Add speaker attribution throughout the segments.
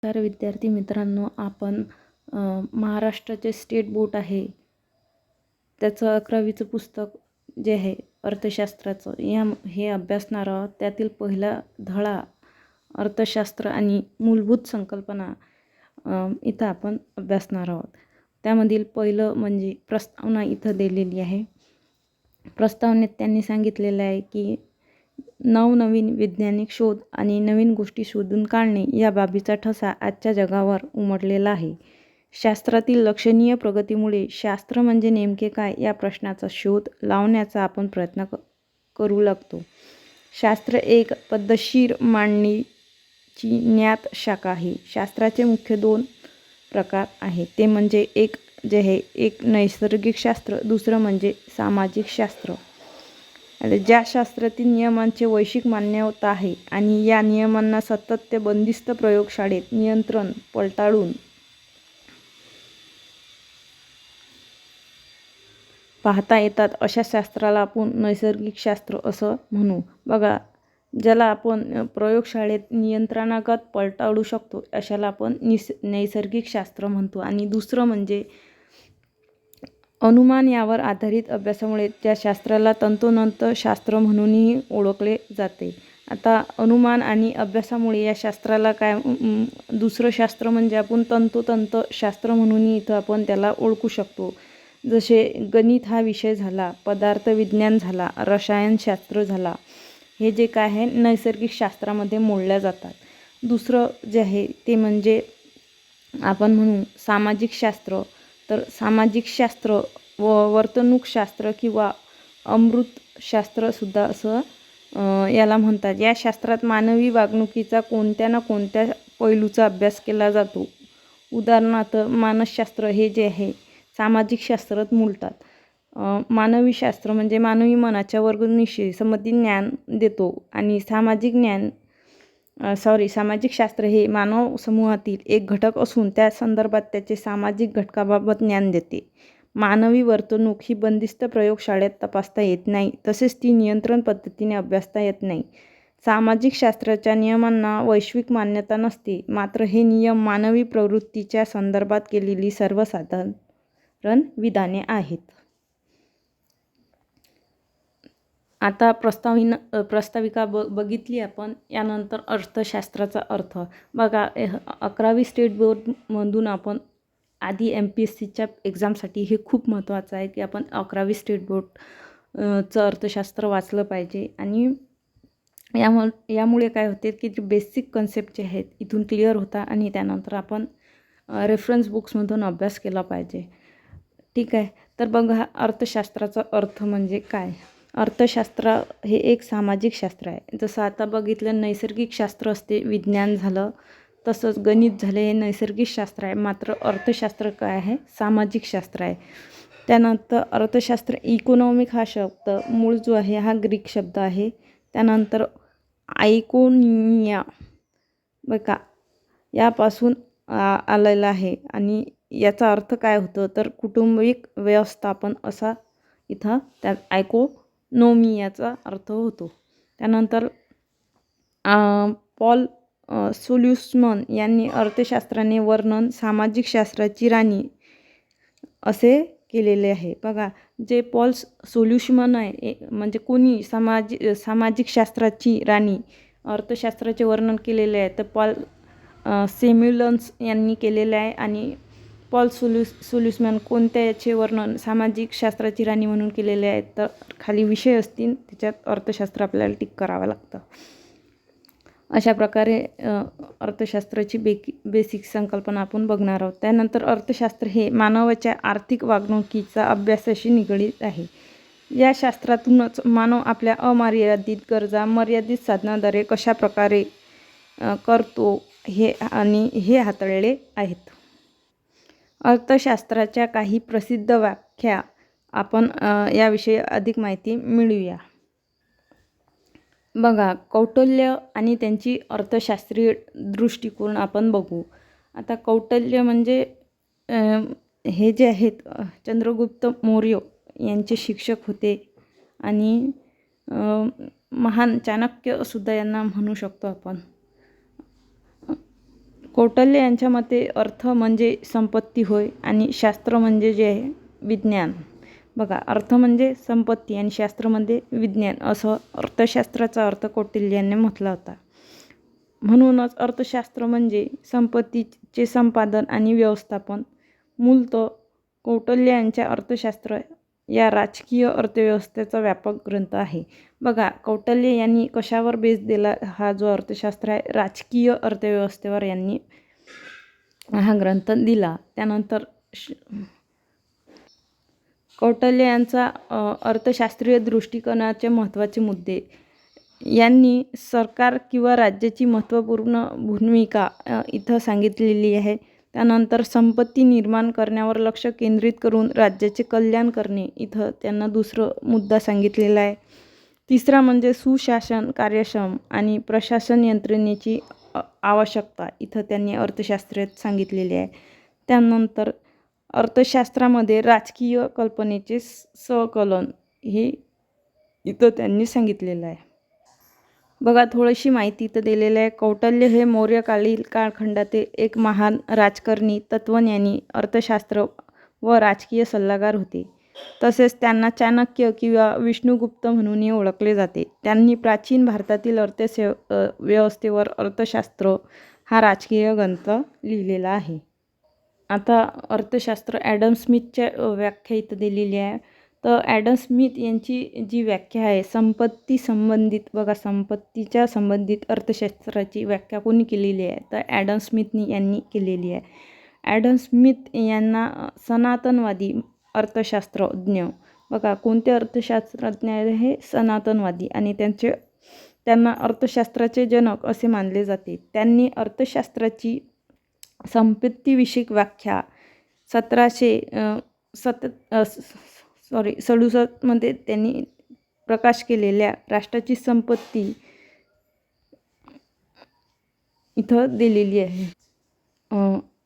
Speaker 1: तर विद्यार्थी मित्रांनो, आपण महाराष्ट्राचे स्टेट बोर्ड आहे त्याचं 11वीचं पुस्तक जे आहे अर्थशास्त्राचं हे अभ्यासणार आहोत. त्यातील पहिला धडा अर्थशास्त्र आणि मूलभूत संकल्पना इथं आपण अभ्यासणार आहोत. त्यामधील पहिलं म्हणजे प्रस्तावना इथं दिलेली आहे. प्रस्तावनेत त्यांनी सांगितलेलं आहे की नवनवीन वैज्ञानिक शोध आणि नवीन गोष्टी शोधून काढणे या बाबीचा ठसा आजच्या जगावर उमटलेला आहे. शास्त्रातील लक्षणीय प्रगतीमुळे शास्त्र म्हणजे नेमके काय या प्रश्नाचा शोध लावण्याचा आपण प्रयत्न करू लागतो. शास्त्र एक पद्धतशीर मांडणीची ज्ञात शाखा आहे. शास्त्राचे मुख्य 2 प्रकार आहेत. ते म्हणजे एक नैसर्गिक शास्त्र, दुसरं म्हणजे सामाजिक शास्त्र. ज्या शास्त्रातील नियमांचे वैश्विक मान्यता आहे आणि या नियमांना सातत्य बंदिस्त प्रयोगशाळेत नियंत्रण पडताळून पाहता येतात अशा शास्त्राला आपण नैसर्गिक शास्त्र असं म्हणू. बघा, ज्याला आपण प्रयोगशाळेत नियंत्रणागत पडताळू शकतो अशाला आपण नैसर्गिक शास्त्र म्हणतो. आणि दुसरं म्हणजे अनुमान यावर आधारित अभ्यासामुळे त्या शास्त्राला तंतोतंत शास्त्र म्हणूनही ओळखले जाते. आता अनुमान आणि अभ्यासामुळे या शास्त्राला दुसरं शास्त्र म्हणजे आपण तंतोतंत शास्त्र म्हणूनही इथं आपण त्याला ओळखू शकतो. जसे गणित हा विषय झाला, पदार्थविज्ञान झाला, रसायनशास्त्र झाला, हे जे काय आहे नैसर्गिक शास्त्रामध्ये मोडल्या जातात. दुसरं जे आहे ते म्हणजे आपण म्हणू सामाजिक शास्त्र. तर सामाजिक शास्त्र व वर्तणूकशास्त्र किंवा अमृतशास्त्रसुद्धा असं याला म्हणतात. या शास्त्रात मानवी वागणुकीचा कोणत्या ना कोणत्या पैलूचा अभ्यास केला जातो. उदाहरणार्थ मानसशास्त्र हे जे आहे सामाजिक शास्त्रात मोडतात. मानवी शास्त्र म्हणजे मानवी मनाच्या वर्तणुकीविषयी संबंधित ज्ञान देतो आणि सामाजिक शास्त्र हे मानव समूहातील एक घटक असून त्या संदर्भात त्याचे सामाजिक घटकाबाबत ज्ञान देते. मानवी वर्तणूक ही बंदिस्त प्रयोगशाळेत तपासता येत नाही, तसेच ती नियंत्रण पद्धतीने अभ्यासता येत नाही. सामाजिक शास्त्राच्या नियमांना वैश्विक मान्यता नसते, मात्र हे नियम मानवी प्रवृत्तीच्या संदर्भात केलेली सर्वसाधारण विधाने आहेत. आता प्रस्ताविका बघितली आपण. यानंतर अर्थशास्त्राचा अर्थ बघा. 11वी स्टेट बोर्डमधून आपण आधी MPSCच्या एक्झामसाठी हे खूप महत्त्वाचं आहे की आपण 11वी स्टेट बोर्डचं अर्थशास्त्र वाचलं पाहिजे. आणि यामुळे काय होते की जे बेसिक कन्सेप्ट जे आहेत इथून क्लिअर होता आणि त्यानंतर आपण रेफरन्स बुक्समधून अभ्यास केला पाहिजे. ठीक आहे. तर बघा, अर्थशास्त्राचा अर्थ म्हणजे काय. अर्थशास्त्र हे एक सामाजिक शास्त्र आहे. जसं आता बघितलं नैसर्गिक शास्त्र असते, विज्ञान झालं, तसंच गणित झाले, हे नैसर्गिक शास्त्र आहे. मात्र अर्थशास्त्र काय आहे, सामाजिक शास्त्र आहे. त्यानंतर अर्थशास्त्र इकॉनॉमिक हा शब्द मूळ जो आहे हा ग्रीक शब्द आहे. त्यानंतर आयकोनिया बघा यापासून आलेला आहे आणि याचा अर्थ काय होतं तर कौटुंबिक व्यवस्थापन असा इथं त्या इकॉनॉमियाचा अर्थ होतो. त्यानंतर पॉल सोल्युसमन यांनी अर्थशास्त्राने वर्णन सामाजिक शास्त्राची राणी असे केलेले आहे. बघा, जे पॉल सोल्युसमन आहे म्हणजे कोणी सामाजिक शास्त्राची राणी अर्थशास्त्राचे वर्णन केलेले आहे तर पॉल सॅम्युएल्स यांनी केलेले आहे. आणि पॉल सोल्युसमन कोणत्या याचे वर्णन सामाजिक शास्त्राची राणी म्हणून केलेले आहेत तर खाली विषय असतील त्याच्यात अर्थशास्त्र आपल्याला टिक करावं लागतं. अशा प्रकारे अर्थशास्त्राची बेसिक संकल्पना आपण बघणार आहोत. त्यानंतर अर्थशास्त्र हे मानवाच्या आर्थिक वागणुकीचा अभ्यासाशी निगडीत आहे. या शास्त्रातूनच मानव आपल्या अमर्यादित गरजा मर्यादित साधनाद्वारे कशा प्रकारे करतो हे हाताळले आहेत. अर्थशास्त्राच्या काही प्रसिद्ध व्याख्या आपण याविषयी अधिक माहिती मिळवूया. बघा, कौटिल्य आणि त्यांची अर्थशास्त्रीय दृष्टिकोन आपण बघू. आता कौटिल्य म्हणजे हे जे आहेत चंद्रगुप्त मौर्य यांचे शिक्षक होते आणि महान चाणक्यसुद्धा यांना म्हणू शकतो आपण. कौटिल्य यांच्या मते अर्थ म्हणजे संपत्ती होय आणि शास्त्र म्हणजे जे आहे विज्ञान. बघा, अर्थ म्हणजे संपत्ती आणि शास्त्र म्हणजे विज्ञान असं अर्थशास्त्राचा अर्थ कौटिल्य यांनी म्हटला होता. म्हणूनच अर्थशास्त्र म्हणजे संपत्तीचे संपादन आणि व्यवस्थापन. मूलतः कौटिल्य यांच्या अर्थशास्त्र या राजकीय अर्थव्यवस्थेचा व्यापक ग्रंथ आहे. बघा, कौटिल्य यांनी कशावर बेस दिला? हा जो अर्थशास्त्र आहे राजकीय अर्थव्यवस्थेवर यांनी हा ग्रंथ दिला. त्यानंतर कौटिल्य यांचा अर्थशास्त्रीय दृष्टिकोनाचे महत्त्वाचे मुद्दे. यांनी सरकार किंवा राज्याची महत्त्वपूर्ण भूमिका इथं सांगितलेली आहे. त्यानंतर संपत्ती निर्माण करण्यावर लक्ष केंद्रित करून राज्याचे कल्याण करणे इथं त्यांना दुसरं मुद्दा सांगितलेला आहे. तिसरा म्हणजे सुशासन, कार्यक्षम आणि प्रशासन यंत्रणेची आवश्यकता इथं त्यांनी अर्थशास्त्रात सांगितलेली आहे. त्यानंतर अर्थशास्त्रामध्ये राजकीय कल्पनेचे संकलन हे इथं त्यांनी सांगितलेलं आहे. बघा, थोडीशी माहिती इथं दिलेली आहे. कौटिल्य हे मौर्यकालीन कालखंडातील एक महान राजकारणी, तत्त्वज्ञानी, अर्थशास्त्र व राजकीय सल्लागार होते. तसेच त्यांना चाणक्य किंवा विष्णुगुप्त म्हणूनही ओळखले जाते. त्यांनी प्राचीन भारतातील व्यवस्थेवर अर्थशास्त्र हा राजकीय ग्रंथ लिहिलेला आहे. आता अर्थशास्त्र ॲडम स्मिथच्या व्याख्या इथं दिलेली आहे. तर ॲडम स्मिथ यांची जी व्याख्या आहे संपत्ती संबंधित, बघा, संपत्तीच्या संबंधित अर्थशास्त्राची व्याख्या कोणी केलेली आहे? तर ॲडम स्मिथ यांनी केलेली आहे. ॲडम स्मिथ यांना सनातनवादी अर्थशास्त्रज्ञ, बघा, कोणते अर्थशास्त्रज्ञ हे सनातनवादी, आणि त्यांना अर्थशास्त्राचे जनक असे मानले जाते. त्यांनी अर्थशास्त्राची संपत्तीविषयक व्याख्या 1767 त्यांनी प्रकाश केलेल्या राष्ट्राची संपत्ती इथं दिलेली आहे.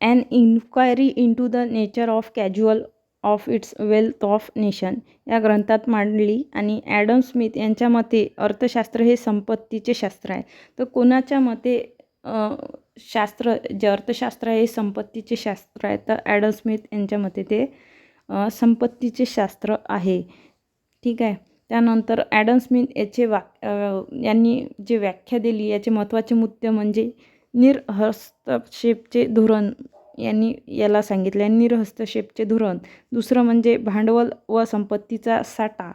Speaker 1: An inquiry into the nature of casual of its wealth of nation या ग्रंथात मांडली. आणि ॲडम स्मिथ यांच्या मते अर्थशास्त्र हे संपत्तीचे शास्त्र आहे. तर कोणाच्या मते जे अर्थशास्त्र आहे हे संपत्तीचे शास्त्र आहे? तर ॲडम स्मिथ यांच्या मते ते संपत्तीचे शास्त्र आहे. ठीक आहे. त्यानंतर ॲडम स्मिथ यांनी जे व्याख्या दिली याचे महत्त्वाचे मुद्दे म्हणजे निर्हस्तक्षेपचे धोरण, यांनी याला सांगितले आहे निर्हस्तक्षेपचे धोरण. दुसरं म्हणजे भांडवल व संपत्तीचा साठा.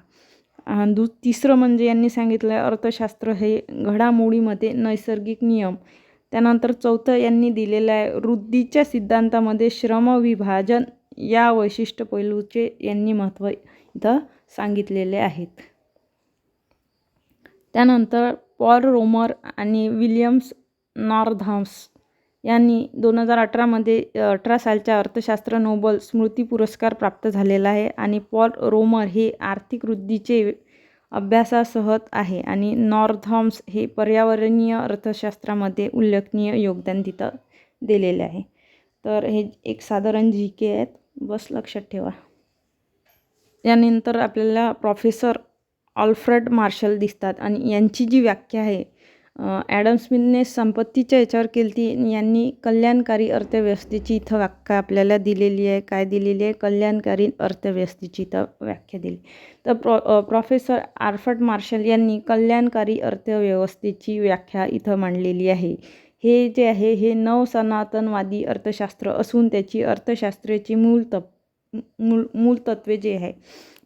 Speaker 1: तिसरं म्हणजे यांनी सांगितलं आहे अर्थशास्त्र हे घडामोडीमध्ये नैसर्गिक नियम. त्यानंतर चौथं यांनी दिलेलं आहे वृद्धीच्या सिद्धांतामध्ये श्रमविभाजन या वैशिष्ट्य पैलूचे यांनी महत्त्व इथं सांगितलेले आहेत. त्यानंतर पॉल रोमर आणि विलियम्स नॉर्थम्स यांनी 2018 18 सालच्या अर्थशास्त्र नोबेल स्मृती पुरस्कार प्राप्त झालेला आहे. आणि पॉल रोमर हे आर्थिक वृद्धीचे अभ्यासासह आहे आणि नॉर्थम्स हे पर्यावरणीय अर्थशास्त्रामध्ये उल्लेखनीय योगदान तिथं दिलेले आहे. तर हे एक साधारण GK आहेत, बस लक्षात ठेवा. यानंतर आपल्याला प्रोफेसर अल्फ्रेड मार्शल दिसतात आणि यांची जी व्याख्या आहे ॲडम स्मिथने संपत्तीच्या याच्यावर केली ती, यांनी कल्याणकारी अर्थव्यवस्थेची इथं व्याख्या आपल्याला दिलेली आहे. काय दिलेली आहे? कल्याणकारी अर्थव्यवस्थेची इथं व्याख्या दिली. तर प्रोफेसर अल्फ्रेड मार्शल यांनी कल्याणकारी अर्थव्यवस्थेची व्याख्या इथं मांडलेली आहे. हे जे आहे हे नवसनातनवादी अर्थशास्त्र असून त्याची अर्थशास्त्राची मूलतत्वे जे आहे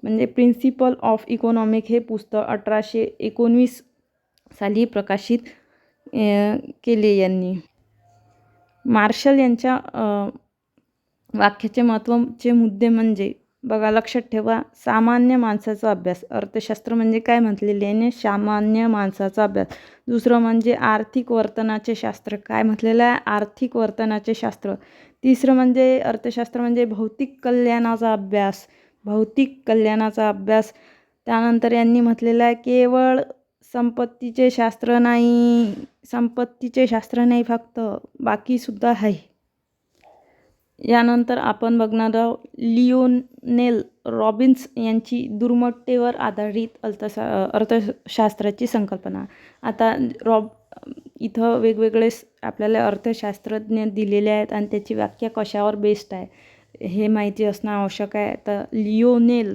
Speaker 1: म्हणजे प्रिन्सिपल ऑफ इकॉनॉमिक हे पुस्तक 1819 साली प्रकाशित केले यांनी. मार्शल यांच्या वाक्याचे महत्त्वाचे मुद्दे म्हणजे, बघा, लक्षात ठेवा, सामान्य माणसाचा अभ्यास. अर्थशास्त्र म्हणजे काय म्हटलेले आहे? सामान्य माणसाचा अभ्यास. दुसरं म्हणजे आर्थिक वर्तनाचे शास्त्र. काय म्हटलेलं आहे? आर्थिक वर्तनाचे शास्त्र. तिसरं म्हणजे अर्थशास्त्र म्हणजे भौतिक कल्याणाचा अभ्यास. भौतिक कल्याणाचा अभ्यास. त्यानंतर यांनी म्हटलेलं आहे केवळ संपत्तीचे शास्त्र नाही, संपत्तीचे शास्त्र नाही फक्त, बाकीसुद्धा आहे. यानंतर आपण बघणार आहोत लिओनेल रॉबिन्स यांची दुर्मटतेवर आधारित अर्थशास्त्राची संकल्पना. आता इथं वेगवेगळे आपल्याला अर्थशास्त्रज्ञ दिलेले आहेत आणि त्याची व्याख्या कशावर बेस्ड आहे हे माहिती असणं आवश्यक आहे. तर लिओनेल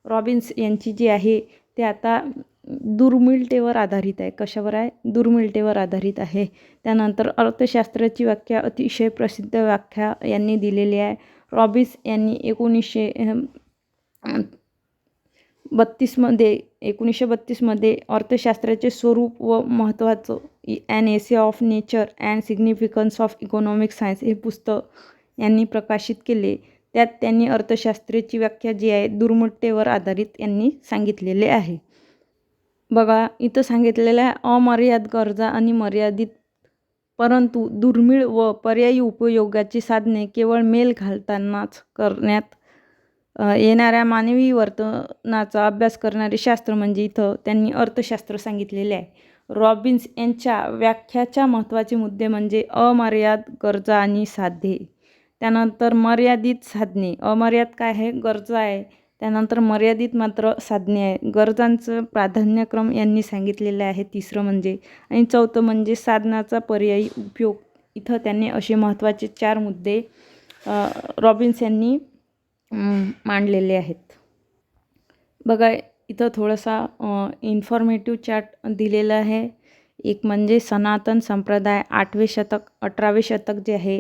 Speaker 1: रॉबिन्स यांची जी आहे ते आता दुर्मिळतेवर आधारित आहे. कशावर आहे? दुर्मिळतेवर आधारित आहे. त्यानंतर अर्थशास्त्राची व्याख्या अतिशय प्रसिद्ध व्याख्या यांनी दिलेली आहे. रॉबिन्स यांनी 1932मध्ये अर्थशास्त्राचे स्वरूप व महत्त्वाचं an essay of nature and significance of economic science हे पुस्तक यांनी प्रकाशित केले. त्यात त्यांनी अर्थशास्त्राची व्याख्या जी आहे दुर्मिळतेवर आधारित यांनी सांगितलेले आहे. बघा इथं सांगितलेलं आहे अमर्याद गरजा आणि मर्यादित परंतु दुर्मिळ व पर्यायी उपयोगाची साधने केवळ मेल घालतानाच करण्यात येणाऱ्या मानवी वर्तनाचा अभ्यास करणारे शास्त्र म्हणजे इथं त्यांनी अर्थशास्त्र सांगितलेले आहे. रॉबिन्स यांच्या व्याख्याच्या महत्त्वाचे मुद्दे म्हणजे अमर्याद गरजा आणि साधे, त्यानंतर मर्यादित साधने, अमर्याद काय आहे? गरजा आहे. त्यानंतर मर्यादित मात्र साधने आहे. गरजांचं प्राधान्यक्रम यांनी सांगितलेलं आहे तिसरं म्हणजे, आणि चौथं म्हणजे साधनाचा पर्यायी उपयोग. इथं त्यांनी असे महत्त्वाचे 4 मुद्दे रॉबिन्स यांनी मांडलेले आहेत. बघा इथं थोडासा इन्फॉर्मेटिव्ह चार्ट दिलेला आहे. एक म्हणजे सनातन संप्रदाय 8वे शतक 18वे शतक जे आहे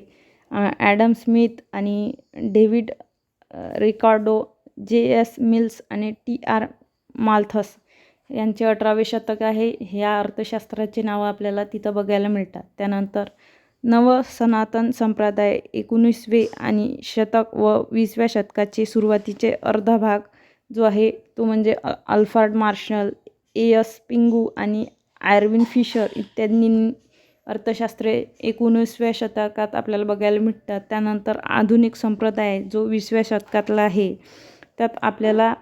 Speaker 1: ॲडम स्मिथ आणि डेव्हिड रिकार्डो, जे.एस. मिल्स आणि टी.आर. माल्थस यांचे 18वे शतक आहे. ह्या अर्थशास्त्राची नावं आपल्याला तिथं बघायला मिळतात. त्यानंतर नव सनातन संप्रदाय 19वे आणि शतक व 20व्या शतकाचे सुरुवातीचे अर्धा भाग जो आहे तो म्हणजे अल्फ्रेड मार्शल, ए.एस. पिंगू आणि आयर्विन फिशर इत्यादींनी अर्थशास्त्रे 19व्या शतकात आपल्याला बघायला मिळतात. त्यानंतर आधुनिक संप्रदाय जो 20व्या शतकातला आहे त्यात आपल्याला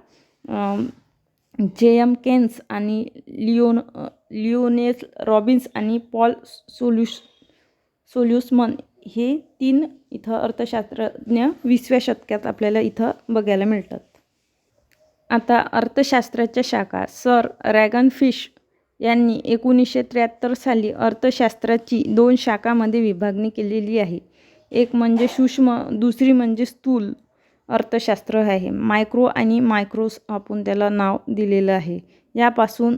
Speaker 1: जे.एम. केन्स आणि लिओनेल रॉबिन्स आणि पॉल सोल्युसमन हे 3 इथं अर्थशास्त्रज्ञ 20व्या शतकात आपल्याला इथं बघायला मिळतात. आता अर्थशास्त्राच्या शाखा सर रॅगनफिश यांनी 1973 साली अर्थशास्त्राची 2 शाखांमध्ये विभागणी केलेली आहे. एक म्हणजे सूक्ष्म, दुसरी म्हणजे स्थूल अर्थशास्त्र आहे. मायक्रो आणि मायक्रोस आपण त्याला नाव दिलेलं आहे. यापासून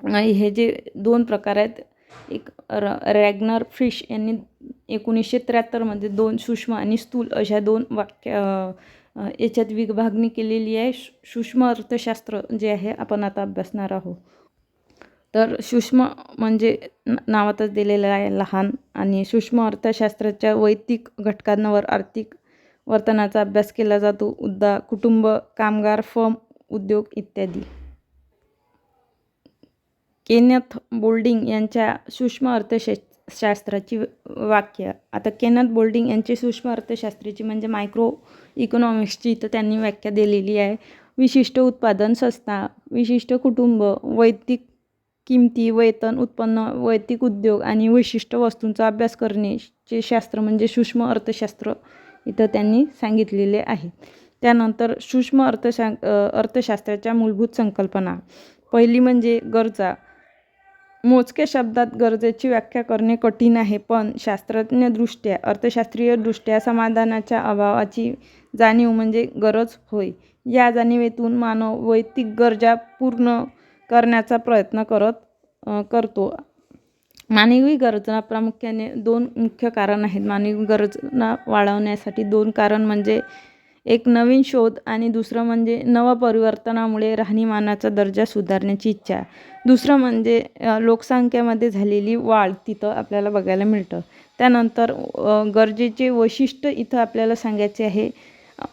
Speaker 1: हे जे 2 प्रकार आहेत, एक रॅग्नर फिश यांनी 1973मध्ये 2 सूक्ष्म आणि स्थूल अशा 2 याच्यात विभागणी केलेली आहे. सूक्ष्म अर्थशास्त्र जे आहे आपण आता अभ्यासणार आहोत. तर सूक्ष्म म्हणजे नावातच दिलेलं आहे लहान, आणि सूक्ष्म अर्थशास्त्राच्या वैयक्तिक घटकांवर आर्थिक वर्तनाचा अभ्यास केला जातो. कुटुंब, कामगार, फर्म, उद्योग इत्यादी. केनेथ बोल्डिंग यांच्या सूक्ष्म अर्थशास्त्राची व्याख्या. आता केनेथ बोल्डिंग यांची सूक्ष्म अर्थशास्त्राची म्हणजे मायक्रो इकॉनॉमिक्सची तर त्यांनी व्याख्या दिलेली आहे. विशिष्ट उत्पादन संस्था, विशिष्ट कुटुंब, वैयक्तिक किमती, वेतन, उत्पन्न, वैयक्तिक उद्योग आणि विशिष्ट वस्तूंचा अभ्यास करण्याचे शास्त्र म्हणजे सूक्ष्म अर्थशास्त्र इथं त्यांनी सांगितलेले आहे. त्यानंतर सूक्ष्म अर्थशास्त्राच्या मूलभूत संकल्पना. पहिली म्हणजे गरजा. मोजक्या शब्दात गरजेची व्याख्या करणे कठीण आहे, पण शास्त्रज्ञदृष्ट्या अर्थशास्त्रीयदृष्ट्या समाधानाच्या अभावाची जाणीव म्हणजे गरज होय. या जाणीवेतून मानव वैयक्तिक गरजा पूर्ण करण्याचा प्रयत्न करतो. मानवी गरजा प्रामुख्याने 2 मुख्य कारण आहेत. मानवी गरजा वाढवण्यासाठी 2 कारण म्हणजे एक नवीन शोध आणि दुसरं म्हणजे नवपरिवर्तनामुळे राहणीमानाचा दर्जा सुधारण्याची इच्छा. दुसरं म्हणजे लोकसंख्येमध्ये झालेली वाढ तिथं आपल्याला बघायला मिळतं. त्यानंतर गरजेचे वैशिष्ट्य इथं आपल्याला सांगायचे आहे.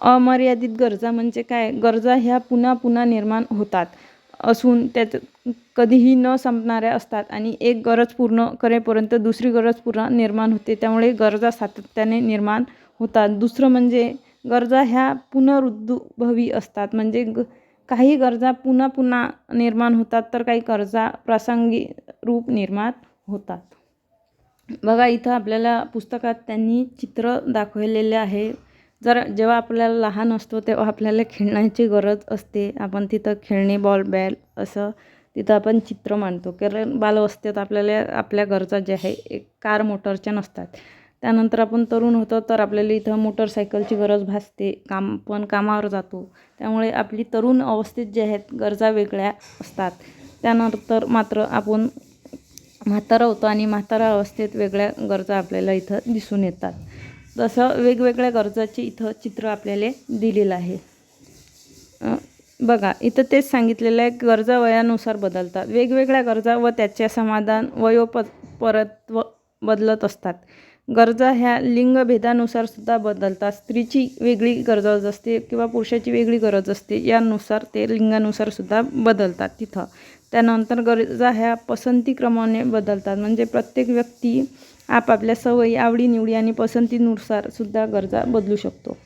Speaker 1: अमर्यादित गरजा म्हणजे काय? गरजा ह्या पुन्हा पुन्हा निर्माण होतात असून त्यात कधीही न संपणाऱ्या असतात आणि एक गरज पूर्ण करेपर्यंत दुसरी गरज पुन्हा निर्माण होते, त्यामुळे गरजा सातत्याने निर्माण होतात. दुसरं म्हणजे गरजा ह्या पुनरुद्भवी असतात, म्हणजे काही गरजा पुन्हा पुन्हा निर्माण होतात तर काही गरजा प्रसंगी रूप निर्माण होतात. बघा इथं आपल्याला पुस्तकात त्यांनी चित्र दाखवलेले आहे. जेव्हा आपल्याला लहान असतो तेव्हा आपल्याला खेळण्याची गरज असते. आपण तिथं खेळणे, बॉल, बॅल असं तिथं आपण चित्र मांडतो. कारण बालअवस्थेत आपल्याला आपल्या गरजा ज्या आहे एक कार मोटरच्या नसतात. त्यानंतर आपण तरुण होतो तर आपल्याला इथं मोटरसायकलची गरज भासते. कामावर जातो. त्यामुळे आपली तरुण अवस्थेत जे आहेत गरजा वेगळ्या असतात. त्यानंतर मात्र आपण म्हातारा होतो आणि म्हातारा अवस्थेत वेगळ्या गरजा आपल्याला इथं दिसून येतात. तसं वेगवेगळ्या गरजाचे इथं चित्र आपल्याला दिलेलं आहे. बघा इथं तेच सांगितलेलं आहे, गरजा वयानुसार बदलतात. वेगवेगळ्या गरजा व त्याचे समाधान परत्व बदलत असतात. गरजा ह्या लिंगभेदानुसार सुद्धा बदलतात. स्त्रीची वेगळी गरज असते किंवा पुरुषाची वेगळी गरज असते. यानुसार ते लिंगानुसार सुद्धा बदलतात तिथं. त्यानंतर गरजा ह्या पसंतीक्रमाने बदलतात. म्हणजे प्रत्येक व्यक्ती आपापल्या सवयी, आवडीनिवडी आणि पसंतीनुसार सुद्धा गरजा बदलू शकतो.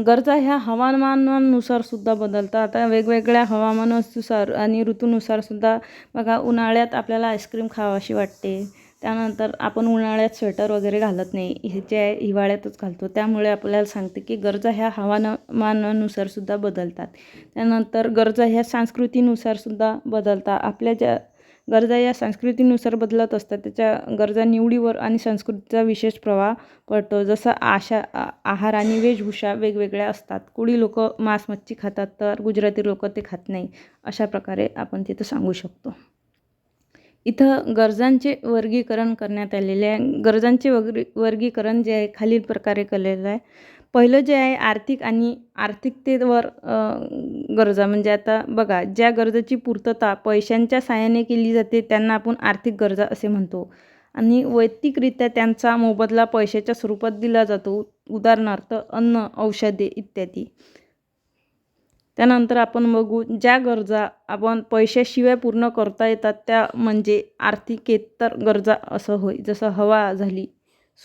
Speaker 1: गरजा ह्या हवामानानुसार सुद्धा बदलतात. आता वेगवेगळ्या हवामानानुसार आणि ऋतूनुसार सुद्धा बघा, उन्हाळ्यात आपल्याला आईस्क्रीम खावाशी वाटते. त्यानंतर आपण उन्हाळ्यात स्वेटर वगैरे घालत नाही, हे जे आहे हिवाळ्यातच घालतो. त्यामुळे आपल्याला सांगते की गरजा ह्या हवामानानुसार सुद्धा बदलतात. त्यानंतर गरजा ह्या संस्कृतीनुसार सुद्धा बदलतात. आपल्या ज्या गरजा या संस्कृतीनुसार बदलत असतात. त्याच्या गरजा निवडीवर आणि संस्कृतीचा विशेष प्रभाव पडतो. जसं आहार आणि वेशभूषा वेगवेगळ्या असतात. कोळी लोक मांस मच्छी खातात तर गुजराती लोक ते खात नाही. अशा प्रकारे आपण तिथं सांगू शकतो. इथं गरजांचे वर्गीकरण करण्यात आलेले आहे. गरजांचे वर्गीकरण जे आहे खालील प्रकारे केलेलं आहे. पहिलं जे आहे आर्थिक आणि आर्थिकतेवर गरजा. म्हणजे आता बघा, ज्या गरजेची पूर्तता पैशांच्या सहाय्याने केली जाते त्यांना आपण आर्थिक गरजा असे म्हणतो. आणि वैयक्तिकरित्या त्यांचा मोबदला पैशाच्या स्वरूपात दिला जातो. उदाहरणार्थ अन्न, औषधे इत्यादी. त्यानंतर आपण बघू, ज्या गरजा आपण पैशाशिवाय पूर्ण करता येतात त्या म्हणजे आर्थिकेतर गरजा असं होय. जसं हवा झाली,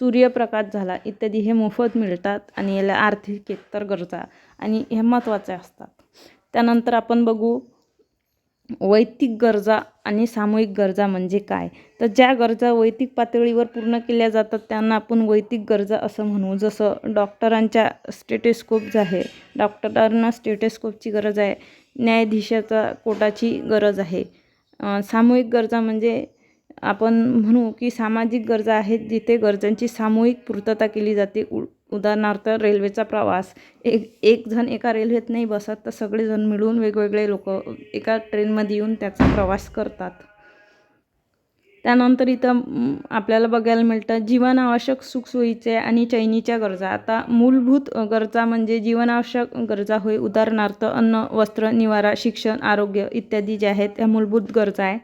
Speaker 1: सूर्यप्रकाश झाला इत्यादी हे मोफत मिळतात आणि याला आर्थिकेतर गरजा आणि हे महत्त्वाचे असतात. त्यानंतर आपण बघू वैयक्तिक गरजा आणि सामूहिक गरजा म्हणजे काय. तर ज्या गरजा वैयक्तिक पातळीवर पूर्ण केल्या जातात त्यांना आपण वैयक्तिक गरजा असं म्हणू. जसं डॉक्टरांच्या स्टेटेस्कोप जे आहे, डॉक्टरांना स्टेटेस्कोपची गरज आहे. न्यायाधीशाचा कोटाची गरज आहे. सामूहिक गरजा म्हणजे आपण म्हणू की सामाजिक गरजा आहेत जिथे गरजांची सामूहिक पूर्तता केली जाते. उदाहरणार्थ रेल्वेचा प्रवास. एक जण एका रेल्वेत नाही बसत तर सगळेजण मिळून वेगवेगळे लोक एका ट्रेनमध्ये येऊन त्याचा प्रवास करतात. त्यानंतर इथं आपल्याला बघायला मिळतं जीवनावश्यक सुखसोयीचे आणि चैनीच्या गरजा. आता मूलभूत गरजा म्हणजे जीवनावश्यक गरजा होय. उदाहरणार्थ अन्न, वस्त्र, निवारा, शिक्षण, आरोग्य इत्यादी जे आहेत त्या मूलभूत गरजा आहे.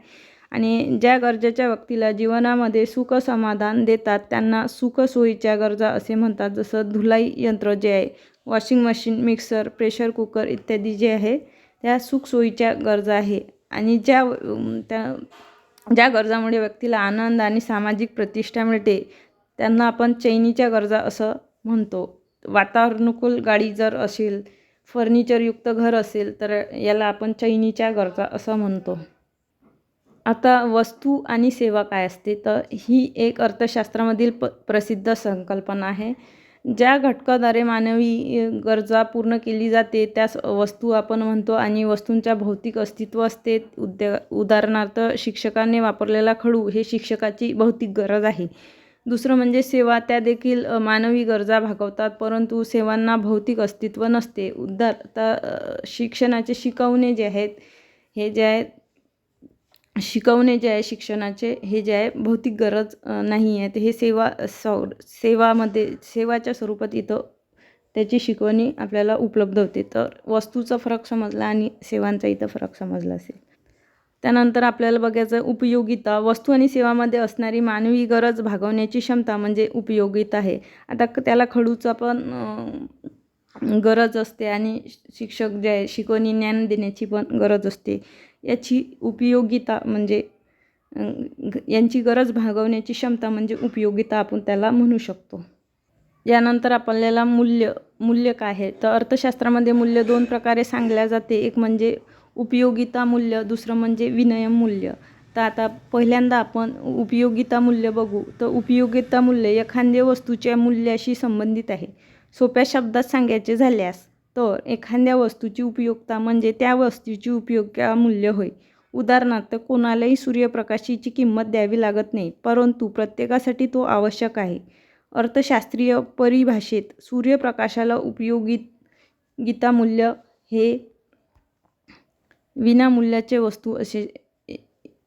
Speaker 1: आणि ज्या गरजेच्या व्यक्तीला जीवनामध्ये सुख समाधान देतात त्यांना सुखसोयीच्या गरजा असे म्हणतात. जसं धुलाई यंत्र जे आहे, washing machine, mixer, pressure cooker इत्यादी जे आहे त्या सुखसोयीच्या गरजा आहे. आणि ज्या गरजामुळे व्यक्तीला आनंद आणि सामाजिक प्रतिष्ठा मिळते त्यांना आपण चैनीच्या गरजा असं म्हणतो. वातानुकूल गाडी जर असेल, फर्निचरयुक्त घर असेल तर याला आपण चैनीच्या गरजा असं म्हणतो. आता वस्तू आणि सेवा काय असते, तर ही एक अर्थशास्त्रामधील प्रसिद्ध संकल्पना आहे. ज्या घटकाद्वारे मानवी गरजा पूर्ण केली जाते त्यास वस्तू आपण म्हणतो आणि वस्तूंच्या भौतिक अस्तित्व असते. उदाहरणार्थ शिक्षकाने वापरलेला खडू हे शिक्षकाची भौतिक गरज आहे. दुसरं म्हणजे सेवा, त्या देखील मानवी गरजा भागवतात परंतु सेवांना भौतिक अस्तित्व नसते. शिक्षणाचे शिकवणे जे आहेत हे जे आहेत शिकवणे जे आहे शिक्षणाचे हे जे आहे भौतिक गरज नाही आहे. तर हे सेवाच्या स्वरूपात इथं त्याची शिकवणी आपल्याला उपलब्ध होते. तर वस्तूचा फरक समजला आणि सेवांचा इथं फरक समजला असेल. त्यानंतर आपल्याला बघायचं उपयोगिता. वस्तू आणि सेवामध्ये असणारी मानवी गरज भागवण्याची क्षमता म्हणजे उपयोगिता आहे. आता त्याला खडूचा पण गरज असते आणि शिक्षक जे आहे शिकवणी ज्ञान देण्याची पण गरज असते. याची उपयोगिता म्हणजे यांची गरज भागवण्याची क्षमता म्हणजे उपयोगिता आपण त्याला म्हणू शकतो. यानंतर आपल्याला मूल्य काय आहे, तर अर्थशास्त्रामध्ये मूल्य दोन प्रकारे सांगल्या जाते. एक म्हणजे उपयोगिता मूल्य, दुसरं म्हणजे विनिमय मूल्य. तर आता पहिल्यांदा आपण उपयोगिता मूल्य बघू. तर उपयोगिता मूल्य एखाद्या वस्तूच्या मूल्याशी संबंधित आहे. सोप्या शब्दात सांगायचे झाल्यास तर एखाद्या वस्तूची उपयोगिता म्हणजे त्या वस्तूची उपयोगिता मूल्य होय. उदाहरणार्थ कोणालाही सूर्यप्रकाशाची किंमत द्यावी लागत नाही, परंतु प्रत्येकासाठी तो आवश्यक आहे. अर्थशास्त्रीय परिभाषेत सूर्यप्रकाशाला उपयोगिता मूल्य हे विनामूल्याचे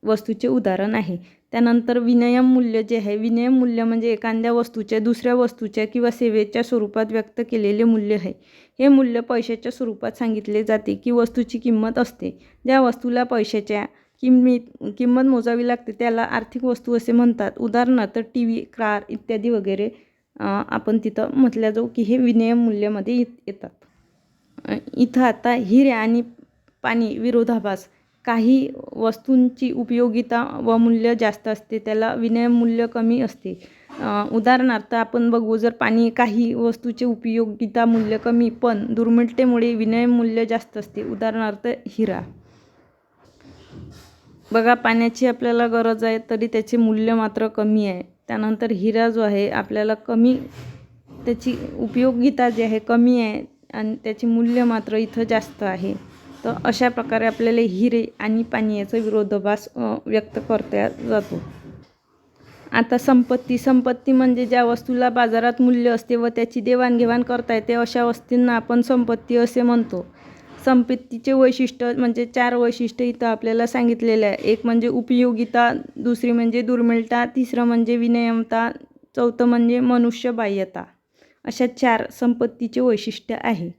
Speaker 1: वस्तूचे उदाहरण आहे. त्यानंतर विनिमय मूल्य जे आहे, विनिमय मूल्य म्हणजे एखाद्या वस्तूच्या दुसऱ्या वस्तूच्या किंवा सेवेच्या स्वरूपात व्यक्त केलेले मूल्य आहे. हे मूल्य पैशाच्या स्वरूपात सांगितले जाते की वस्तूची किंमत असते. ज्या वस्तूला पैशाच्या किंमत मोजावी लागते त्याला आर्थिक वस्तू असे म्हणतात. उदाहरणार्थ टीव्ही, कार इत्यादी वगैरे आपण तिथं म्हटल्या जाऊ की हे विनिमय मूल्यामध्ये येतात. इथं आता हिरे आणि पाणी विरोधाभास. काही वस्तूंची उपयोगिता व मूल्य जास्त असते त्याला विनिमय मूल्य कमी असते. उदाहरणार्थ आपण बघू, जर पाणी काही वस्तूचे उपयोगिता मूल्य कमी पण दुर्मिळतेमुळे विनिमय मूल्य जास्त असते. उदाहरणार्थ हिरा. बघा, पाण्याची आपल्याला गरज आहे तरी त्याचे मूल्य मात्र कमी आहे. त्यानंतर हिरा जो आहे आपल्याला कमी, त्याची उपयोगिता जी आहे कमी आहे आणि त्याचे मूल्य मात्र इथं जास्त आहे. तर अशा प्रकारे आपल्याला हिरे आणि पाणी याचा विरोधाभास व्यक्त करता जातो. आता संपत्ती म्हणजे ज्या वस्तूला बाजारात मूल्य असते व त्याची देवाणघेवाण करता येते अशा वस्तूंना आपण संपत्ती असे म्हणतो. संपत्तीचे वैशिष्ट्य म्हणजे 4 वैशिष्ट्य इथं आपल्याला सांगितलेले आहे. एक म्हणजे उपयोगिता, दुसरी म्हणजे दुर्मिळता, तिसरं म्हणजे विनिमयता, चौथं म्हणजे मनुष्यबाह्यता. अशा 4 संपत्तीचे वैशिष्ट्य आहे.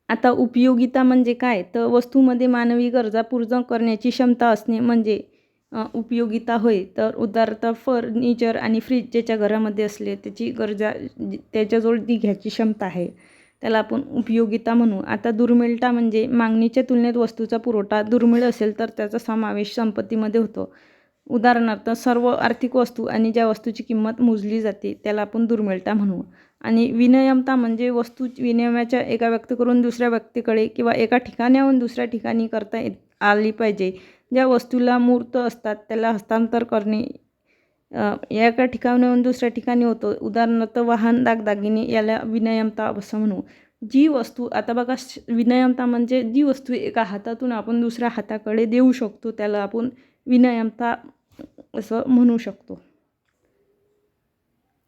Speaker 1: आता उपयोगिता म्हणजे काय, तर वस्तूमध्ये मानवी गरजा पूर्ण करण्याची क्षमता असणे म्हणजे उपयोगिता होय. तर उदाहरणार्थ फर्निचर आणि फ्रीज ज्याच्या घरामध्ये असले त्याची गरजा त्याच्याजवळ ती घ्यायची क्षमता आहे त्याला आपण उपयोगिता म्हणू. आता दुर्मिळता म्हणजे मागणीच्या तुलनेत वस्तूचा पुरवठा दुर्मिळ असेल तर त्याचा समावेश संपत्तीमध्ये होतो. उदाहरणार्थ सर्व आर्थिक वस्तू आणि ज्या वस्तूची किंमत मोजली जाते त्याला आपण दुर्मिळता म्हणू. आणि विनिमयता म्हणजे वस्तू विनिमयाच्या एका व्यक्तीकडून दुसऱ्या व्यक्तीकडे किंवा एका ठिकाणाहून दुसऱ्या ठिकाणी करता आली पाहिजे. ज्या वस्तूला मूर्त असतात त्याला हस्तांतर करणे एका ठिकाणाहून दुसऱ्या ठिकाणी होतं. उदाहरणार्थ वाहन, दागदागिने याला विनिमयता असं म्हणू. जी वस्तू आता बघा, विनिमयता म्हणजे जी वस्तू एका हातातून आपण दुसऱ्या हाताकडे देऊ शकतो त्याला आपण विनिमयता असं म्हणू शकतो.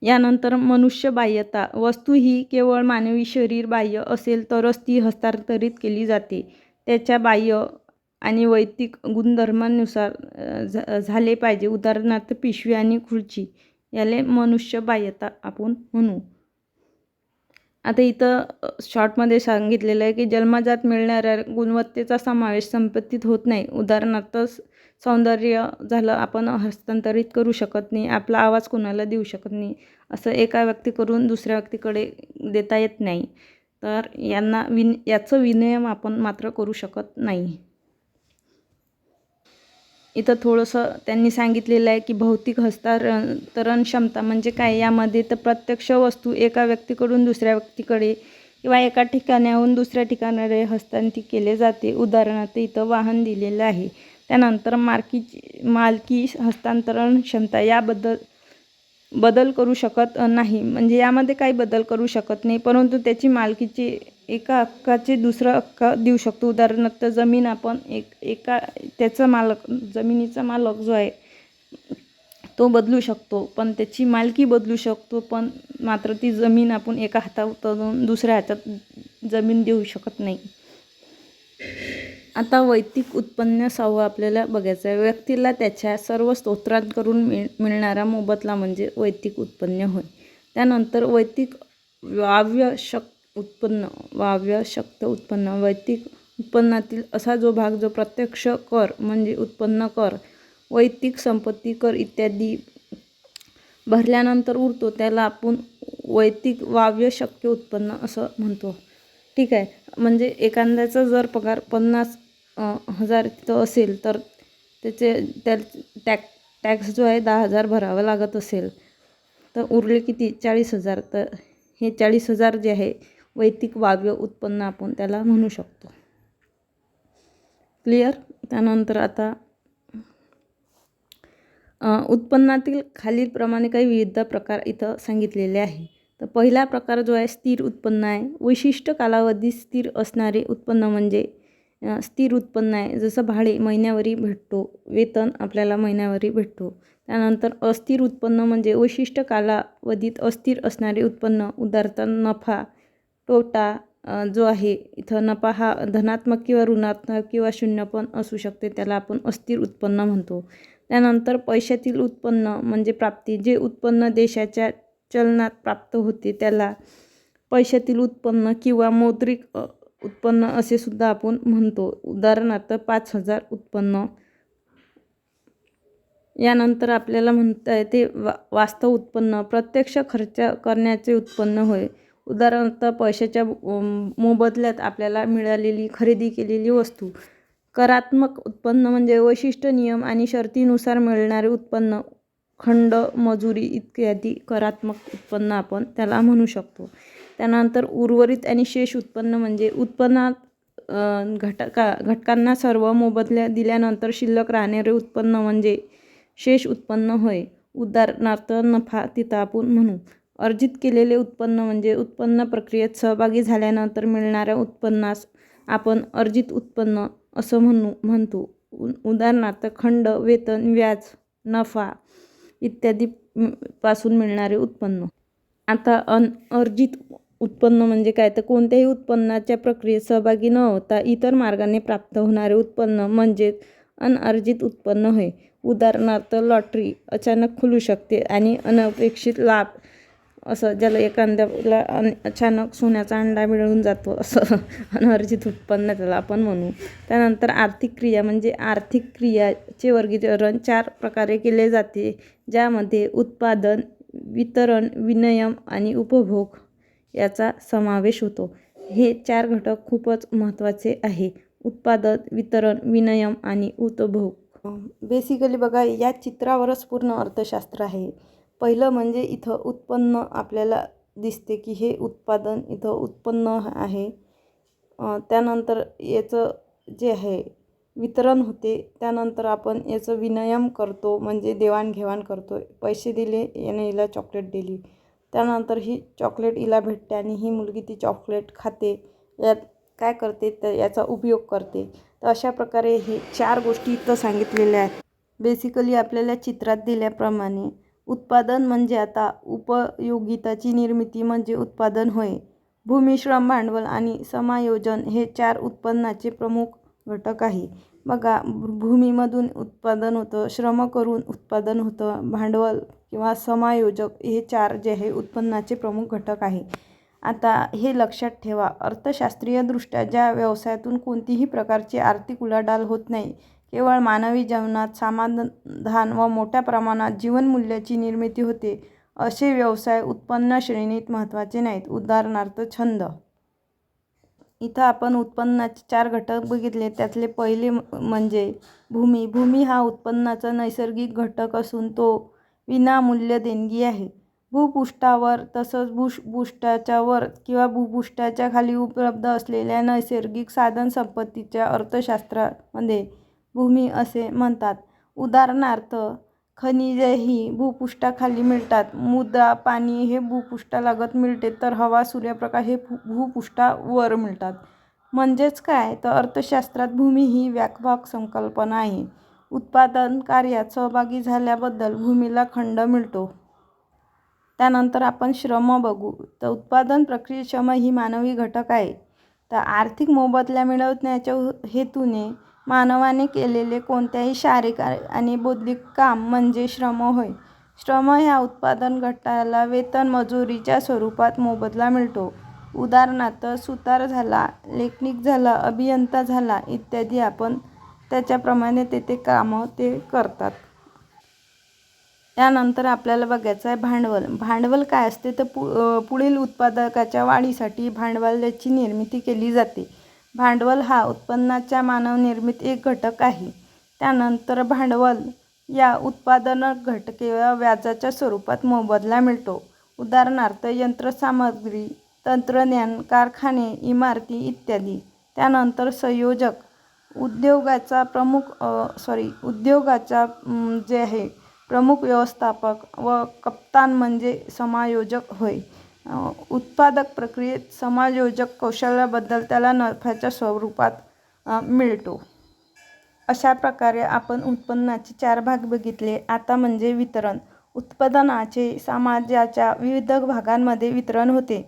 Speaker 1: यानंतर मनुष्यबाह्यता. वस्तू ही केवळ मानवी शरीर बाह्य असेल तरच ती हस्तांतरित केली जाते. त्याच्या बाह्य आणि वैयक्तिक गुणधर्मांनुसार झाले पाहिजे. उदाहरणार्थ पिशवी आणि खुर्ची याला मनुष्यबाह्यता आपण म्हणू. आता इथं शॉर्टमध्ये सांगितलेलं आहे की जन्मजात मिळणाऱ्या गुणवत्तेचा समावेश संपत्तीत होत नाही. उदाहरणार्थ सौंदर्य झालं, आपण हस्तांतरित करू शकत नाही. आपला आवाज कोणाला देऊ शकत नाही. असं एका व्यक्तीकडून दुसऱ्या व्यक्तीकडे देता येत नाही. तर याचं विनिमय आपण मात्र करू शकत नाही. इथं थोडंसं त्यांनी सांगितलेलं आहे की भौतिक हस्तांतरण क्षमता म्हणजे काय. यामध्ये तर प्रत्यक्ष वस्तू एका व्यक्तीकडून दुसऱ्या व्यक्तीकडे किंवा एका ठिकाणाहून दुसऱ्या ठिकाणाकडे हस्तांतरित केले जाते. उदाहरणार्थ इथं वाहन दिलेलं आहे. त्यानंतर मालकी हस्तांतरण क्षमता. याबद्दल बदल करू शकत नाही, म्हणजे यामध्ये काही बदल करू शकत नाही, परंतु त्याची मालकीची एका हक्काचे दुसरा हक्क देऊ शकतो. उदाहरणार्थ जमीन आपण त्याचा मालक, जमिनीचा मालक जो आहे तो बदलू शकतो पण त्याची मालकी बदलू शकतो, पण मात्र ती जमीन आपण एका हातातून दुसऱ्या हातात जमीन देऊ शकत नाही. आता वैयक्तिक उत्पन्न 6 आपल्याला बघायचं आहे. व्यक्तीला त्याच्या सर्व स्रोतांकडून मिळणारा मोबदला म्हणजे वैयक्तिक उत्पन्न होय. त्यानंतर वैयक्तिक वावशक्त उत्पन्न. वैयक्तिक उत्पन्नातील असा जो भाग जो प्रत्यक्ष कर म्हणजे उत्पन्न कर, वैयक्तिक संपत्ती कर इत्यादी भरल्यानंतर उरतो त्याला आपण वैयक्तिक वावशक्त उत्पन्न असं म्हणतो. ठीक आहे. म्हणजे एखाद्याचा जर पगार 50,000 तिथं असेल तर टॅक्स जो आहे 10,000 भरावा लागत असेल तर उरले किती 40,000. तर हे 40,000 जे आहे वैयक्तिक वाव्य उत्पन्न आपण त्याला म्हणू शकतो. क्लिअर. त्यानंतर आता उत्पन्नातील खालीलप्रमाणे काही विविध प्रकार इथं सांगितलेले आहे. तर पहिला प्रकार जो आहे स्थिर उत्पन्न आहे. विशिष्ट कालावधीत स्थिर असणारे उत्पन्न म्हणजे स्थिर उत्पन्न आहे. जसं भाडे महिन्यावरी भेटतो, वेतन आपल्याला महिन्यावरी भेटतो. त्यानंतर अस्थिर उत्पन्न म्हणजे विशिष्ट कालावधीत अस्थिर असणारे उत्पन्न. उदाहरणार्थ नफा, तोटा जो आहे, इथं नफा हा धनात्मक किंवा ऋणात्मक किंवा शून्य पण असू शकते, त्याला आपण अस्थिर उत्पन्न म्हणतो. त्यानंतर पैशातील उत्पन्न म्हणजे प्राप्ती, जे उत्पन्न देशाच्या चलनात प्राप्त होते त्याला पैशातील उत्पन्न किंवा मौद्रिक उत्पन्न असे सुद्धा आपण म्हणतो. उदाहरणार्थ 5,000 उत्पन्न. यानंतर आपल्याला म्हणता येते वास्तव उत्पन्न, प्रत्यक्ष खर्च करण्याचे उत्पन्न होय. उदाहरणार्थ पैशाच्या मोबदल्यात आपल्याला मिळालेली खरेदी केलेली वस्तू. करात्मक उत्पन्न म्हणजे वैशिष्ट नियम आणि शर्तीनुसार मिळणारे उत्पन्न, खंड, मजुरी इत्यादी करात्मक उत्पन्न आपण त्याला म्हणू शकतो. त्यानंतर उर्वरित आणि शेष उत्पन्न म्हणजे उत्पन्नात घटकांना सर्व मोबदल्या दिल्यानंतर शिल्लक राहणारे उत्पन्न म्हणजे शेष उत्पन्न होय. उदाहरणार्थ नफा तिथं आपण म्हणू. अर्जित केलेले उत्पन्न म्हणजे उत्पन्न प्रक्रियेत सहभागी झाल्यानंतर मिळणाऱ्या उत्पन्नास आपण अर्जित उत्पन्न असं म्हणतो. उदाहरणार्थ खंड, वेतन, व्याज, नफा इत्यादी पासून मिळणारे उत्पन्न. आता अनअर्जित उत्पन्न म्हणजे काय, तर कोणत्याही उत्पन्नाच्या प्रक्रियेत सहभागी न होता इतर मार्गाने प्राप्त होणारे उत्पन्न म्हणजेच अनअर्जित उत्पन्न होय. उदाहरणार्थ लॉटरी अचानक खुलू शकते आणि अनपेक्षित लाभ, असं ज्याला एखाद्याला अचानक सोन्याचा अंडा मिळून जातो, असं अनअर्जित उत्पन्न त्याला आपण म्हणू. त्यानंतर आर्थिक क्रिया म्हणजे आर्थिक क्रियाचे वर्गीकरण 4 प्रकारे केले जाते, ज्यामध्ये उत्पादन, वितरण, विनिमय आणि उपभोग याचा समावेश होतो. हे 4 घटक खूपच महत्त्वाचे आहे. उत्पादन, वितरण, विनिमय आणि उपभोग. बेसिकली बघा, या चित्रावरच पूर्ण अर्थशास्त्र आहे. पहिलं म्हणजे इथं उत्पन्न आपल्याला दिसते की हे उत्पादन, इथं उत्पन्न आहे. त्यानंतर याचं जे आहे वितरण होते, त्यानंतर आपण याचं विनिमय करतो म्हणजे देवाणघेवाण करतो. पैसे दिले, याने हिला चॉकलेट दिली, त्यानंतर ही चॉकलेट हिला भेटते आणि ही मुलगी ती चॉकलेट खाते, यात काय करते तर याचा उपयोग करते. तर अशा प्रकारे हे 4 गोष्टी इथं सांगितलेल्या आहेत. बेसिकली आपल्याला चित्रात दिल्याप्रमाणे उत्पादन म्हणजे आता उपयोगिताची निर्मिती म्हणजे उत्पादन होय. भूमी, श्रम, भांडवल आणि समायोजन हे 4 उत्पन्नाचे प्रमुख घटक आहे. बघा, भूमीमधून उत्पादन होतं, श्रम करून उत्पादन होतं, भांडवल किंवा समायोजक हे 4 जे आहे उत्पन्नाचे प्रमुख घटक आहे. आता हे लक्षात ठेवा, अर्थशास्त्रीयदृष्ट्या ज्या व्यवसायातून कोणतीही प्रकारची आर्थिक उलाढाल होत नाही, केवळ मानवी जीवनात समाधान व मोठ्या प्रमाणात जीवनमूल्याची निर्मिती होते, असे व्यवसाय उत्पन्न श्रेणीत महत्त्वाचे नाहीत. उदाहरणार्थ छंद. इथं आपण उत्पन्नाचे 4 घटक बघितले. त्यातले पहिले म्हणजे भूमी. भूमी हा उत्पन्नाचा नैसर्गिक घटक असून तो विनामूल्य देणगी आहे. भूपृष्ठावर तसंच भूपृष्ठाच्या वर किंवा भूपृष्ठाच्या खाली उपलब्ध असलेल्या नैसर्गिक साधनसंपत्तीच्या अर्थशास्त्रामध्ये भूमी असे म्हणतात. उदाहरणार्थ खनिजे ही भूपृष्ठाखाली मिळतात, मृदा, पाणी हे भूपृष्ठालगत मिळते, तर हवा, सूर्यप्रकाश हे भूपृष्ठावर मिळतात. म्हणजेच काय, तर अर्थशास्त्रात भूमी ही व्यापक संकल्पना आहे. उत्पादन कार्यात सहभागी झाल्याबद्दल भूमीला खंड मिळतो. त्यानंतर आपण श्रम बघू. तर उत्पादन प्रक्रियेत श्रम ही मानवी घटक आहे. तर आर्थिक मोबदला मिळवण्याच्या हेतूने मानवाने केलेले कोणत्याही शारीरिक आणि बौद्धिक काम म्हणजे श्रम होय. श्रम ह्या उत्पादन घटकाला वेतन, मजुरीच्या स्वरूपात मोबदला मिळतो. उदाहरणार्थ सुतार झाला, लेखनिक झाला, अभियंता झाला इत्यादी आपण त्याच्याप्रमाणे ते कामं ते करतात. त्यानंतर आपल्याला बघायचं आहे भांडवल. भांडवल काय असते, तर पुढील उत्पादकाच्या वाढीसाठी भांडवलाची निर्मिती केली जाते. भांडवल हा उत्पन्नाच्या मानवनिर्मित एक घटक आहे. त्यानंतर भांडवल या उत्पादन घटकेला व्याजाच्या स्वरूपात मोबदला मिळतो. उदाहरणार्थ यंत्रसामग्री, तंत्रज्ञान, कारखाने, इमारती इत्यादी. त्यानंतर संयोजक. उद्योगाचा जे आहे प्रमुख व्यवस्थापक व कप्तान म्हणजे समायोजक होय. उत्पादक प्रक्रियेत समायोजक कौशल्याबद्दल त्याला नफ्याच्या स्वरूपात मिळतो. अशा प्रकारे आपण उत्पन्नाचे 4 भाग बघितले. आता म्हणजे वितरण. उत्पादनाचे समाजाच्या विविध भागांमध्ये वितरण होते.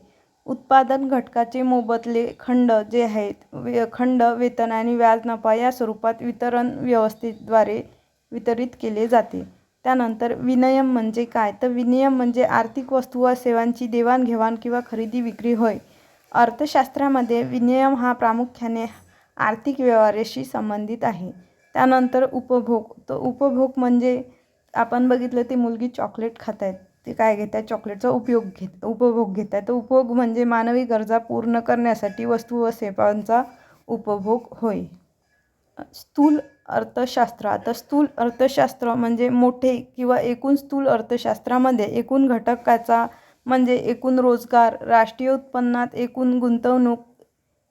Speaker 1: उत्पादन घटकाचे मोबदले खंड जे आहेत खंड, वेतन आणि व्याज, नफा या स्वरूपात वितरण व्यवस्थेद्वारे वितरित केले जाते. त्यानंतर विनिमय म्हणजे काय? तर विनिमय म्हणजे आर्थिक वस्तू व सेवांची देवाणघेवाण किंवा खरेदी विक्री होय. अर्थशास्त्रामध्ये विनिमय हा प्रामुख्याने आर्थिक व्यवहाराशी संबंधित आहे. त्यानंतर उपभोग. तर उपभोग म्हणजे आपण बघितलं ते मुलगी चॉकलेट खात आहेत, ते काय घेत आहेत? चॉकलेटचा उपभोग घेत आहेत. तर उपभोग म्हणजे मानवी गरजा पूर्ण करण्यासाठी वस्तू व सेवांचा उपभोग होय. स्थूल अर्थशास्त्र. आता स्थूल अर्थशास्त्र म्हणजे मोठे किंवा एकूण स्थूल अर्थशास्त्रामध्ये एकूण घटकाचा म्हणजे एकूण रोजगार, राष्ट्रीय उत्पन्नात एकूण गुंतवणूक,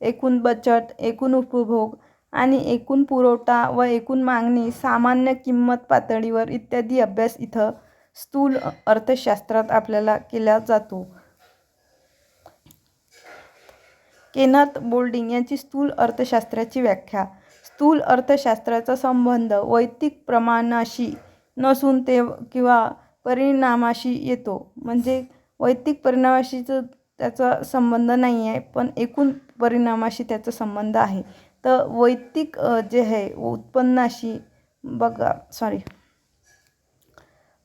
Speaker 1: एकूण बचत, एकूण उपभोग आणि एकूण पुरवठा व एकूण मागणी, सामान्य किंमत पातळीवर इत्यादी अभ्यास इथं स्थूल अर्थशास्त्रात आपल्याला केला जातो. केनथ बोल्डिंग यांची स्थूल अर्थशास्त्राची व्याख्या. स्थूल अर्थशास्त्राचा संबंध वैयक्तिक प्रमाणाशी नसून ते किंवा परिणामाशी येतो. म्हणजे वैयक्तिक परिणामाशीच त्याचा संबंध नाही आहे, पण एकूण परिणामाशी त्याचा संबंध आहे. तर वैयक्तिक जे आहे उत्पन्नाशी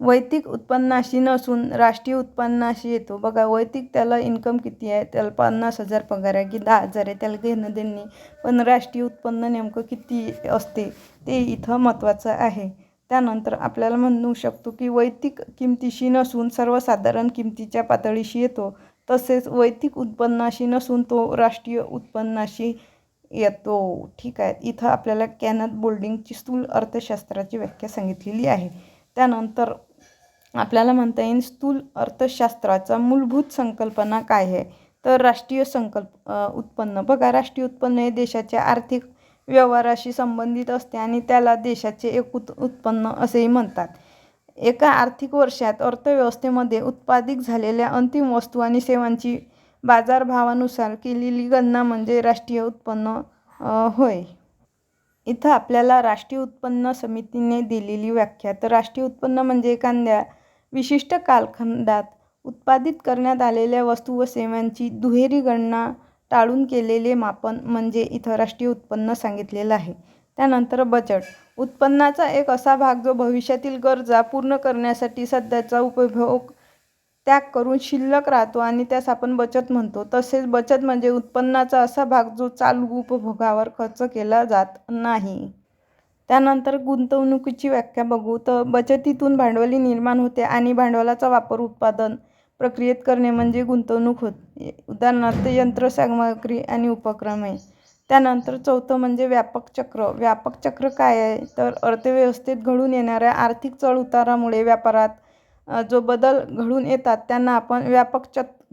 Speaker 1: वैयक्तिक उत्पन्नाशी नसून राष्ट्रीय उत्पन्नाशी येतो. बघा, वैयक्तिक त्याला इन्कम किती आहे, त्याला 50,000 पगार आहे की 10,000 आहे, त्याला घेणं देणं नाही. पण राष्ट्रीय उत्पन्न नेमकं किती असते ते इथं महत्त्वाचं आहे. त्यानंतर आपल्याला म्हणू शकतो की वैयक्तिक किमतीशी नसून सर्वसाधारण किमतीच्या पातळीशी येतो. तसेच वैयक्तिक उत्पन्नाशी नसून तो राष्ट्रीय उत्पन्नाशी येतो. ठीक आहे. इथं आपल्याला केनथ बोल्डिंगची स्थूल अर्थशास्त्राची व्याख्या सांगितलेली आहे. त्यानंतर आपल्याला म्हणता येईल स्थूल अर्थशास्त्राचा मूलभूत संकल्पना काय आहे? तर राष्ट्रीय उत्पन्न. बघा, राष्ट्रीय उत्पन्न हे देशाच्या आर्थिक व्यवहाराशी संबंधित असते आणि त्याला देशाचे एकूण उत्पन्न असेही म्हणतात. एका आर्थिक वर्षात अर्थव्यवस्थेमध्ये उत्पादित झालेल्या अंतिम वस्तू आणि सेवांची बाजारभावानुसार केलेली गणना म्हणजे राष्ट्रीय उत्पन्न होय. इथं आपल्याला राष्ट्रीय उत्पन्न समितीने दिलेली व्याख्या. तर राष्ट्रीय उत्पन्न म्हणजे एखाद्या विशिष्ट कालखंडात उत्पादित करण्यात आलेल्या वस्तू व सेवांची दुहेरी गणना टाळून केलेले मापन म्हणजे इथं राष्ट्रीय उत्पन्न सांगितलेलं आहे. त्यानंतर बजेट. उत्पन्नाचा एक असा भाग जो भविष्यातील गरजा पूर्ण करण्यासाठी सध्याचा उपभोग त्याग करून शिल्लक राहतो आणि त्यास आपण बचत म्हणतो. तसेच बचत म्हणजे उत्पन्नाचा असा भाग जो चालू उपभोगावर खर्च केला जात नाही. त्यानंतर गुंतवणुकीची व्याख्या बघू. तर बचतीतून भांडवली निर्माण होते आणि भांडवलाचा वापर उत्पादन प्रक्रियेत करणे म्हणजे गुंतवणूक होते. उदाहरणार्थ यंत्रसामग्री आणि उपक्रमे. त्यानंतर चौथं म्हणजे व्यापक चक्र. व्यापक चक्र काय आहे? तर अर्थव्यवस्थेत घडून येणाऱ्या आर्थिक चढउतारामुळे व्यापारात जो बदल घडून येतात त्यांना आपण व्यापक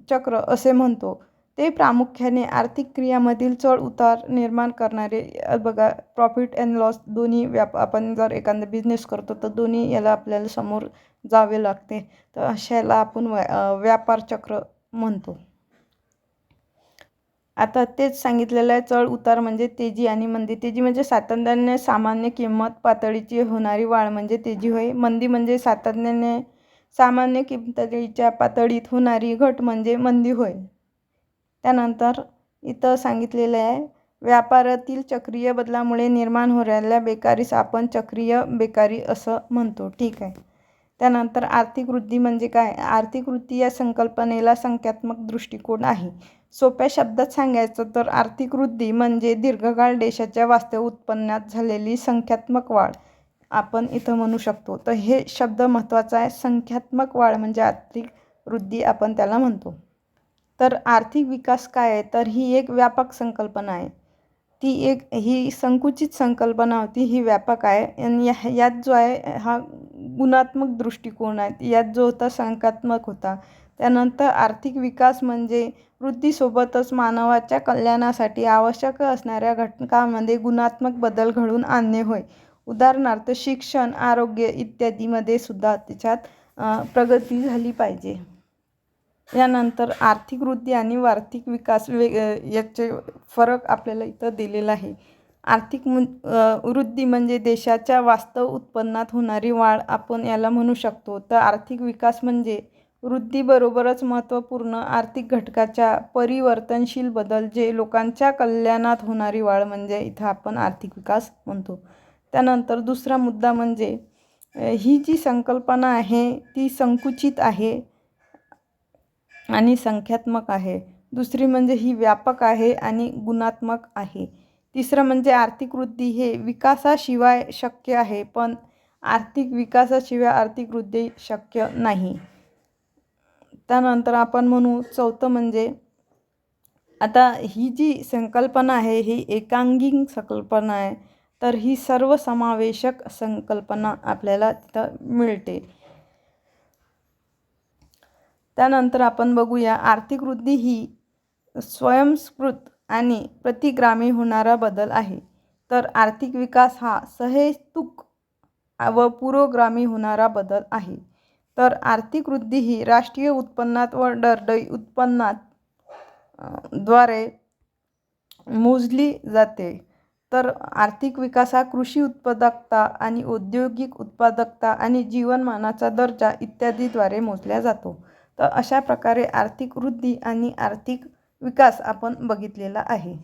Speaker 1: चक्र असे म्हणतो. ते प्रामुख्याने आर्थिक क्रियांमधील चढ उतार निर्माण करणारे. बघा, प्रॉफिट अँड लॉस दोन्ही आपण जर एखादा बिझनेस करतो तर दोन्ही याला आपल्याला समोर जावे लागते. तर अशाला आपण व्यापार चक्र म्हणतो. आता तेच सांगितलेलं आहे. चढ उतार म्हणजे तेजी आणि मंदी. तेजी म्हणजे सातत्याने सामान्य किंमत पातळीची होणारी वाढ म्हणजे तेजी होय. मंदी म्हणजे सातत्याने सामान्य किंमतीच्या पातळीत होणारी घट म्हणजे मंदी होय. त्यानंतर इथं सांगितलेलं आहे व्यापारातील चक्रीय बदलामुळे निर्माण होणाऱ्या बेकारीस आपण चक्रीय बेकारी असं म्हणतो. ठीक आहे. त्यानंतर आर्थिक वृद्धी म्हणजे काय? आर्थिक वृद्धी या संकल्पनेला संख्यात्मक दृष्टिकोन आहे. सोप्या शब्दात सांगायचं तर आर्थिक वृद्धी म्हणजे दीर्घकाळ देशाच्या वास्तव उत्पन्नात झालेली संख्यात्मक वाढ आपण इथं म्हणू शकतो. तर हे शब्द महत्त्वाचा आहे. संख्यात्मक वाढ म्हणजे आर्थिक वृद्धी आपण त्याला म्हणतो. तर आर्थिक विकास काय आहे? तर ही एक व्यापक संकल्पना आहे. ही संकुचित संकल्पना होती, ही व्यापक आहे. आणि यात जो आहे हा गुणात्मक दृष्टिकोन आहे. यात जो होता संख्यात्मक होता. त्यानंतर आर्थिक विकास म्हणजे वृद्धीसोबतच मानवाच्या कल्याणासाठी आवश्यक असणाऱ्या घटकांमध्ये गुणात्मक बदल घडवून आणणे होय. उदाहरणार्थ शिक्षण, आरोग्य इत्यादीमध्ये सुद्धा त्याच्यात प्रगती झाली पाहिजे. यानंतर आर्थिक वृद्धी आणि आर्थिक विकास याचे फरक आपल्याला इथं दिलेला आहे. आर्थिक वृद्धी म्हणजे देशाच्या वास्तव उत्पन्नात होणारी वाढ आपण याला म्हणू शकतो. तर आर्थिक विकास म्हणजे वृद्धीबरोबरच महत्त्वपूर्ण आर्थिक घटकाच्या परिवर्तनशील बदल जे लोकांच्या कल्याणात होणारी वाढ म्हणजे इथं आपण आर्थिक विकास म्हणतो. त्यानंतर दुसरा मुद्दा म्हणजे ही जी संकल्पना आहे ती संकुचित आहे आणि संख्यात्मक आहे. दुसरी म्हणजे ही व्यापक आहे आणि गुणात्मक आहे. तिसरं म्हणजे आर्थिक वृद्धी हे विकासाशिवाय शक्य आहे, पण आर्थिक विकासाशिवाय आर्थिक वृद्धी शक्य नाही. त्यानंतर आपण म्हणू चौथं म्हणजे आता ही जी संकल्पना आहे ही एकांगिक संकल्पना आहे, तर ही सर्वसमावेशक संकल्पना आपल्याला तिथं मिळते. त्यानंतर आपण बघूया आर्थिक वृद्धी ही स्वयंस्फूर्त आणि प्रतिग्रामी होणारा बदल आहे. तर आर्थिक विकास हा सहेतुक व पुरोगामी होणारा बदल आहे. तर आर्थिक वृद्धी ही राष्ट्रीय उत्पन्नात व दरडोई उत्पन्नात द्वारे मोजली जाते. तर आर्थिक विकास हा कृषी उत्पादकता आणि औद्योगिक उत्पादकता आणि जीवनमानाचा दर्जा इत्यादीद्वारे मोजला जातो. तर अशा प्रकारे आर्थिक वृद्धी आणि आर्थिक विकास आपण बघितलेला आहे.